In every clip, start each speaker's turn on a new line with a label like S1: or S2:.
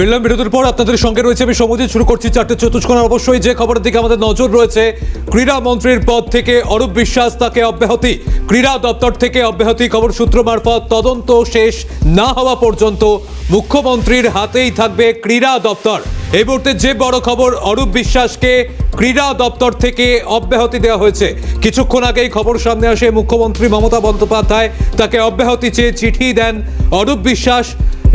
S1: ফিরলাম বিরতির পর আপনাদের সঙ্গে রয়েছে আমি সমজিৎ। শুরু করছি চারটে চতুষ্কোণার। অবশ্যই যে খবরের দিকে আমাদের নজর রয়েছে, ক্রীড়া মন্ত্রীর পদ থেকে অরূপ বিশ্বাস, তাকে অব্যাহতি, ক্রীড়া দপ্তর থেকে অব্যাহতি। খবর সূত্র মারফত তদন্ত শেষ না হওয়া পর্যন্ত মুখ্যমন্ত্রীর হাতেই থাকবে ক্রীড়া দপ্তর। এই মুহূর্তে যে বড় খবর, অরূপ বিশ্বাসকে ক্রীড়া দপ্তর থেকে অব্যাহতি দেওয়া হয়েছে। কিছুক্ষণ আগেই খবর সামনে আসে, মুখ্যমন্ত্রী মমতা বন্দ্যোপাধ্যায় তাকে অব্যাহতি চেয়ে চিঠি দেন অরূপ বিশ্বাস,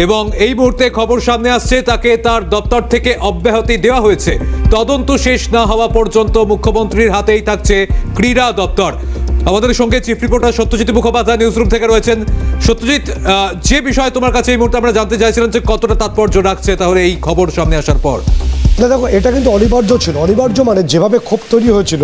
S1: এবং এই মুহূর্তে খবর সামনে আসছে তাকে তার দপ্তর থেকে অব্যাহতি দেওয়া হয়েছে। তদন্ত শেষ না হওয়া পর্যন্ত মুখ্যমন্ত্রীর হাতেই থাকছে ক্রীড়া দপ্তর। আমাদের সঙ্গে chief reporter Satyajit Mukhopadhyay newsroom থেকে রয়েছেন। সত্যজিৎ, যে বিষয় তোমার কাছে এই মুহূর্তে আমরা জানতে চাইছিলাম যে কতটা তাৎপর্য রাখছে তাহলে এই খবর সামনে আসার পর?
S2: না দেখো, এটা কিন্তু অনিবার্য ছিল। অনিবার্য মানে যেভাবে ক্ষোভ তৈরি হয়েছিল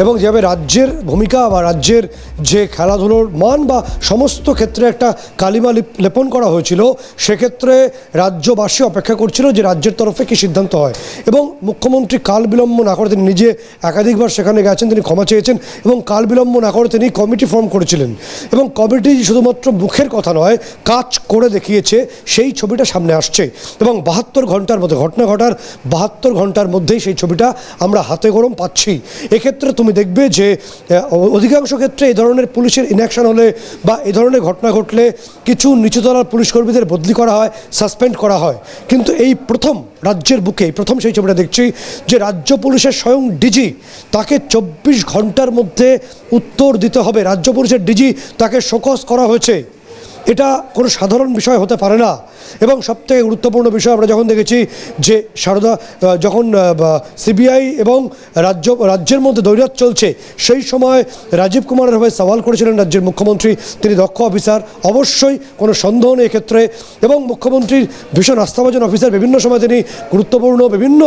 S2: এবং যেভাবে রাজ্যের ভূমিকা বা রাজ্যের যে খেলাধুলোর মান বা সমস্ত ক্ষেত্রে একটা কালিমা লেপন করা হয়েছিল, সেক্ষেত্রে রাজ্যবাসী অপেক্ষা করছিল যে রাজ্যের তরফে কী সিদ্ধান্ত হয়। এবং মুখ্যমন্ত্রী কাল বিলম্ব না করে, তিনি নিজে একাধিকবার সেখানে গেছেন, তিনি ক্ষমা চেয়েছেন এবং কাল বিলম্ব না করে তিনি কমিটি ফর্ম করেছিলেন। এবং কমিটি শুধুমাত্র মুখের কথা নয়, কাজ করে দেখিয়েছে, সেই ছবিটা সামনে আসছে। এবং 72 ঘন্টার মধ্যে, ঘটনা ঘটার 72 ঘন্টার মধ্যেই সেই ছবিটা আমরা হাতে গরম পাচ্ছি। এক্ষেত্রে তুমি দেখবে যে অধিকাংশ ক্ষেত্রে এই ধরনের পুলিশের ইনঅ্যাকশন হলে বা এই ধরনের ঘটনা ঘটলে কিছু নিচুতলার পুলিশ কর্মীদের বদলি করা হয়, সাসপেন্ড করা হয়। কিন্তু এই প্রথম রাজ্যের বুকে প্রথম সেই ছবিটা দেখছি যে রাজ্য পুলিশের স্বয়ং ডিজি, তাকে 24 ঘন্টার মধ্যে উত্তর দিতে হবে। রাজ্য পুলিশের ডিজি তাকে শোকজ করা হয়েছে। এটা কোনো সাধারণ বিষয় হতে পারে না। এবং সবথেকে গুরুত্বপূর্ণ বিষয় আমরা যখন দেখেছি যে যখন সিবিআই এবং রাজ্যের মধ্যে দৈরাত চলছে, সেই সময় রাজীব কুমারের হয়ে সওয়াল করেছিলেন রাজ্যের মুখ্যমন্ত্রী। তিনি দক্ষ অফিসার, অবশ্যই কোনো সন্দেহ নেই এক্ষেত্রে। এবং মুখ্যমন্ত্রীর ভীষণ আস্থাভাজন অফিসার, বিভিন্ন সময় তিনি গুরুত্বপূর্ণ বিভিন্ন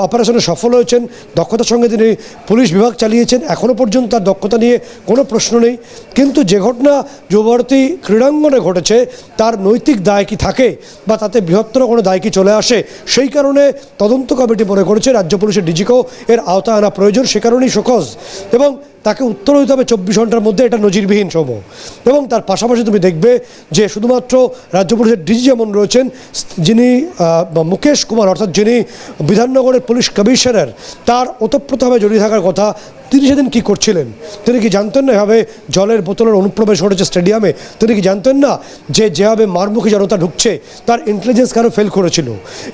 S2: অপারেশনে সফল হয়েছেন, দক্ষতার সঙ্গে তিনি পুলিশ বিভাগ চালিয়েছেন। এখনও পর্যন্ত তার দক্ষতা নিয়ে কোনো প্রশ্ন নেই। কিন্তু যে ঘটনা যুবভারতী ক্রীড়াঙ্গনে ঘটেছে, তার নৈতিক দায় কি থাকে বা তাতে বৃহত্তর কোনো দায় কি চলে আসে, সেই কারণে তদন্ত কমিটি মনে করেছে রাজ্য পুলিশের ডিজিকেও এর আওতায় আনা প্রয়োজন। সে কারণেই শোকজ এবং তাকে উত্তর দিতে হবে 24 ঘন্টার মধ্যে। এটা নজিরবিহীন সময়। এবং তার পাশাপাশি তুমি দেখবে যে শুধুমাত্র রাজ্য পুলিশের ডিজি যেমন রয়েছেন, যিনি মুকেশ কুমার, অর্থাৎ যিনি বিধাননগরের পুলিশ কমিশনার, তার ওতপ্রোতভাবে জড়িয়ে থাকার কথা। তিনি সেদিন কী করছিলেন? তিনি কি জানতেন না এভাবে জলের বোতলের অনুপ্রবেশ ঘটেছে স্টেডিয়ামে? তিনি কি জানতেন না যে যেভাবে মারমুখী জনতা ঢুকছে, তার ইন্টেলিজেন্স কারো ফেল করেছিল?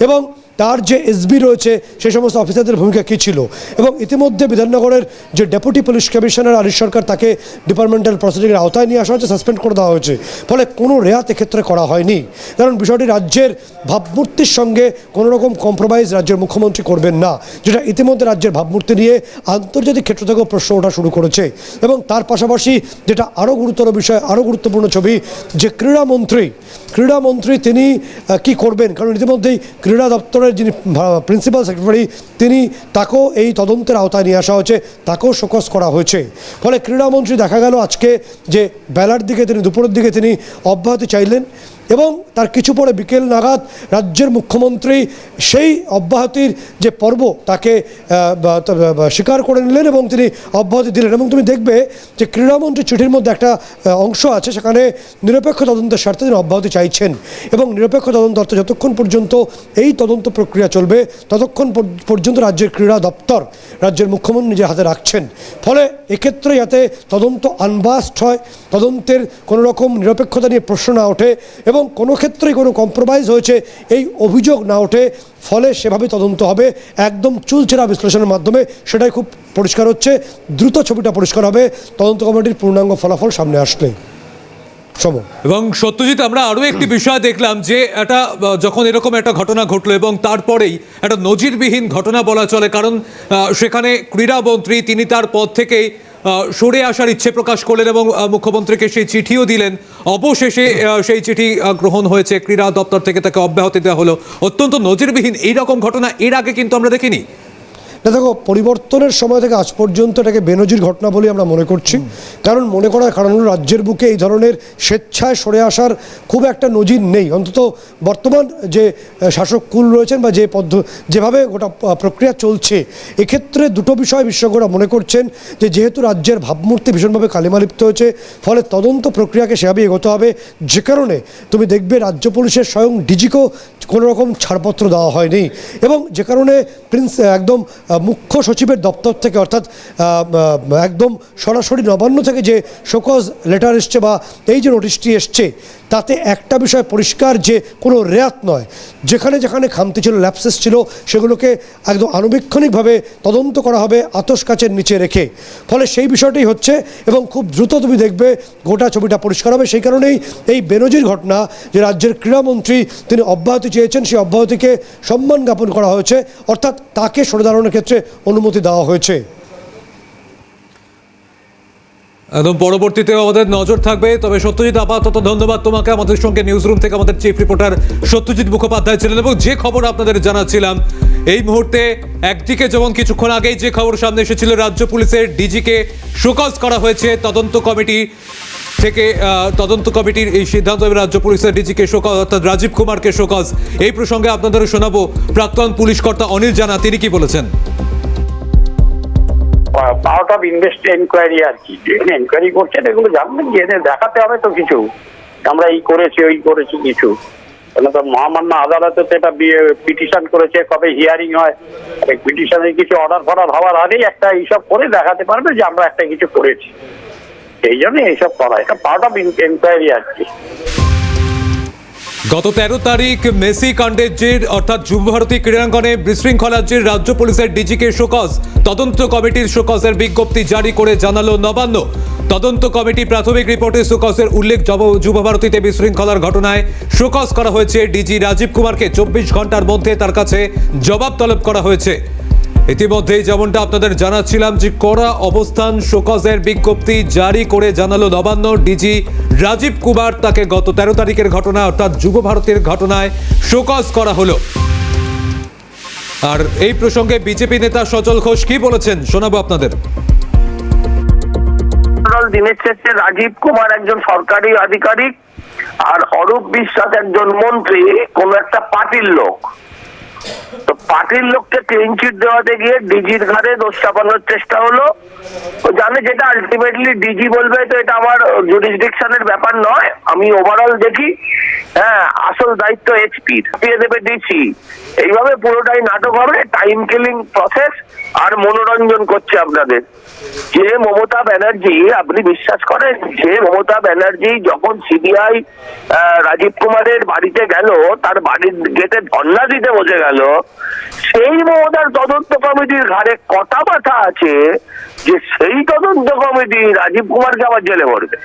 S2: এবং তার যে এসবি রয়েছে, সেই সমস্ত অফিসারদের ভূমিকা কী ছিল? এবং ইতিমধ্যে বিধাননগরের যে ডেপুটি পুলিশ কমিশনার আরিশ সরকার, তাকে ডিপার্টমেন্টাল প্রসিডিংয়ের আওতায় নিয়ে আসা হয়েছে, সাসপেন্ড করে দেওয়া হয়েছে। ফলে কোনো রেয়াত এক্ষেত্রে করা হয়নি, কারণ বিষয়টি রাজ্যের ভাবমূর্তির সঙ্গে কোনো রকম কম্প্রোমাইজ রাজ্যের মুখ্যমন্ত্রী করবেন না, যেটা ইতিমধ্যে রাজ্যের ভাবমূর্তি নিয়ে আন্তর্জাতিক ক্ষেত্র থেকেও প্রশ্ন ওঠা শুরু করেছে। এবং তার পাশাপাশি যেটা আরও গুরুতর বিষয়, আরও গুরুত্বপূর্ণ ছবি, যে ক্রীড়ামন্ত্রী তিনি কি করবেন? কারণ ইতিমধ্যেই ক্রীড়া দপ্তরের যিনি প্রিন্সিপাল সেক্রেটারি, তাকেও এই তদন্তের আওতায় নিয়ে আসা হয়েছে, তাকেও শোকজ করা হয়েছে। ফলে ক্রীড়ামন্ত্রী দেখা গেল আজকে যে বেলার দিকে, দুপুরের দিকে তিনি অব্যাহতি চাইলেন এবং তার কিছু পরে বিকেল নাগাদ রাজ্যের মুখ্যমন্ত্রী সেই অব্যাহতির যে পর্ব তাকে স্বীকার করে নিলেন এবং তিনি অব্যাহতি দিলেন। এবং তুমি দেখবে যে ক্রীড়ামন্ত্রী চিঠির মধ্যে একটা অংশ আছে, সেখানে নিরপেক্ষ তদন্তের স্বার্থে তিনি অব্যাহতি চাইছেন। এবং নিরপেক্ষ তদন্ত অর্থে যতক্ষণ পর্যন্ত এই তদন্ত প্রক্রিয়া চলবে, ততক্ষণ পর্যন্ত রাজ্যের ক্রীড়া দপ্তর রাজ্যের মুখ্যমন্ত্রী নিজের হাতে রাখছেন। ফলে এক্ষেত্রে যাতে তদন্ত আনবাস্ট হয়, তদন্তের কোনো রকম নিরপেক্ষতা নিয়ে প্রশ্ন না ওঠে এবং কোনো ক্ষেত্রেই কোনো কম্প্রোমাইজ হয়েছে এই অভিযোগ না ওঠে, ফলে সেভাবে তদন্ত হবে একদম চুলচেরা বিশ্লেষণের মাধ্যমে। সেটাই খুব পরিষ্কার হচ্ছে। দ্রুত ছবিটা পরিষ্কার হবে তদন্ত কমিটির পূর্ণাঙ্গ ফলাফল সামনে আসলে।
S1: এবং সত্যজিৎ, আমরা আরও একটি বিষয় দেখলাম যে এটা যখন এরকম একটা ঘটনা ঘটলো এবং তারপরেই একটা নজিরবিহীন ঘটনা বলা চলে, কারণ সেখানে ক্রীড়ামন্ত্রী তিনি তার পদ থেকেই সরে আসার ইচ্ছে প্রকাশ করলেন এবং মুখ্যমন্ত্রীকে সেই চিঠিও দিলেন। অবশেষে সেই চিঠি গ্রহণ হয়েছে, ক্রীড়া দপ্তর থেকে তাকে অব্যাহতি দেওয়া হলো। অত্যন্ত নজিরবিহীন এইরকম ঘটনা এর আগে কিন্তু আমরা দেখিনি।
S2: না দেখো, পরিবর্তনের সময় থেকে আজ পর্যন্ত এটাকে বেনজির ঘটনা বলে আমরা মনে করছি। কারণ মনে করার কারণ হলো রাজ্যের বুকে এই ধরনের স্বেচ্ছায় সরে আসার খুব একটা নজির নেই, অন্তত বর্তমান যে শাসক কুল রয়েছেন বা যেভাবে গোটা প্রক্রিয়া চলছে। এক্ষেত্রে দুটো বিষয় বিশেষজ্ঞরা মনে করছেন যে যেহেতু রাজ্যের ভাবমূর্তি ভীষণভাবে কালিমালিপ্ত হয়েছে, ফলে তদন্ত প্রক্রিয়াকে সেভাবে এগোতে হবে, যে কারণে তুমি দেখবে রাজ্য পুলিশের স্বয়ং ডিজিকেও কোনো রকম ছাড়পত্র দেওয়া হয়নি, এবং যে কারণে একদম মুখ্য সচিবের দপ্তর থেকে, অর্থাৎ একদম সরাসরি নবান্ন থেকে যে শোকজ লেটার এসছে বা এই যে নোটিশটি এসছে, তাতে একটা বিষয় পরিষ্কার যে কোনো রেয়াত নয়। যেখানে যেখানে খামতি ছিল, ল্যাপসেস ছিল, সেগুলোকে একদম আনুবীক্ষণিকভাবে তদন্ত করা হবে আতশ কাচের নিচে রেখে। ফলে সেই বিষয়টাই হচ্ছে, এবং খুব দ্রুত তুমি দেখবে গোটা ছবিটা পরিষ্কার হবে। সেই কারণেই এই বেনজির ঘটনা, যে রাজ্যের ক্রীড়ামন্ত্রী তিনি অব্যাহতি চেয়েছেন, সেই অব্যাহতিকে সম্মান জ্ঞাপন করা হয়েছে, অর্থাৎ তাকে সরে দাঁড়ানোর ক্ষেত্রে অনুমতি দেওয়া হয়েছে।
S1: একদম পরবর্তীতে আমাদের নজর থাকবে। তবে সত্যজিৎ, আপাতত ধন্যবাদ তোমাকে। আমাদের সঙ্গে নিউজ রুম থেকে আমাদের চিফ রিপোর্টার সত্যজিৎ মুখোপাধ্যায় ছিলেন, এবং যে খবর আপনাদের জানাচ্ছিলাম এই মুহূর্তে, একদিকে যেমন কিছুক্ষণ আগেই যে খবর সামনে এসেছিল, রাজ্য পুলিশের ডিজিকে শোকজ করা হয়েছে তদন্ত কমিটি থেকে। তদন্ত কমিটির এই সিদ্ধান্ত, রাজ্য পুলিশের ডিজিকে শোকজ অর্থাৎ রাজীব কুমারকে শোকজ। এই প্রসঙ্গে আপনাদের শোনাবো প্রাক্তন পুলিশ কর্তা অনিল জানা, তিনি কি বলেছেন।
S3: পার্ট অফ এনকোয়ারি আর কি, এনকোয়ারি করছেন, এগুলো জানবেন যে এদের দেখাতে হবে তো কিছু, আমরা এই করেছি ওই করেছি কিছু। তো মহামান্য আদালতে তো এটা পিটিশন করেছে, কবে হিয়ারিং হয়, পিটিশনের কিছু অর্ডার ফর্ডার হওয়ার আগেই একটা এইসব করে দেখাতে পারবে যে আমরা একটা কিছু করেছি। এই জন্য এইসব করা, এটা পার্ট অফ এনকোয়ারি আর কি।
S1: গত 13 তারিখ মেসি কাণ্ডের জের অর্থাৎ যুবভারতী ক্রীড়াঙ্গনে বিশৃঙ্খলার জের রাজ্য পুলিশের ডিজিকে শোকজ। তদন্ত কমিটির শোকজের বিজ্ঞপ্তি জারি করে জানালো নবান্ন। তদন্ত কমিটি প্রাথমিক রিপোর্টে শোকজের উল্লেখ, যুবভারতীতে বিশৃঙ্খলার ঘটনায় শোকজ করা হয়েছে ডিজি রাজীব কুমারকে। 24 ঘন্টার মধ্যে তার কাছে জবাব তলব করা হয়েছে। ইতিমধ্যেই যেমনটা আপনাদের জানাচ্ছিলাম যে কড়া অবস্থান, শোকজের বিজ্ঞপ্তি জারি করে জানালো নবান্ন। ডিজি রাজীব কুমার, তাকে গত 13 তারিখের ঘটনা অর্থাৎ যুব ভারতীর ঘটনায় শোকজ করা হলো। আর এই প্রসঙ্গে বিজেপি নেতা সচল ঘোষ কি বলেছেন শোনাবো আপনাদের।
S4: দিনের শেষে রাজীব কুমার একজন সরকারি আধিকারিক, আর অরূপ বিশ্বাস একজন মন্ত্রী, কোন একটা পার্টির লোক। তো পার্টির লোককে ক্লিন চিট দেওয়াতে গিয়ে ডিজির ঘাড়ে দোষ চাপানোর চেষ্টা হলো। ও জানে যেটা আলটিমেটলি ডিজি বলবে, তো এটা আমার জুরিসডিকশনের ব্যাপার নয়, আমি ওভারঅল দেখি। হ্যাঁ, আসল দায়িত্ব এসপি, দিয়ে দেবে ডিসি। এইভাবে পুরোটাই নাটক হবে, টাইম কিলিং প্রসেস, আর মনোরঞ্জন করছে আপনাদের। যে মমতা ব্যানার্জি, আপনি বিশ্বাস করেন, যে মমতা ব্যানার্জি যখন সিবিআই রাজীব কুমারের বাড়িতে গেল, তার বাড়ির গেটে ধর্ণা দিতে বসে গেল, সেই মমতার তদন্ত কমিটির ঘাড়ে কটা মাথা আছে যে সেই তদন্ত কমিটি রাজীব কুমারকে আবার জেলে ভরবে।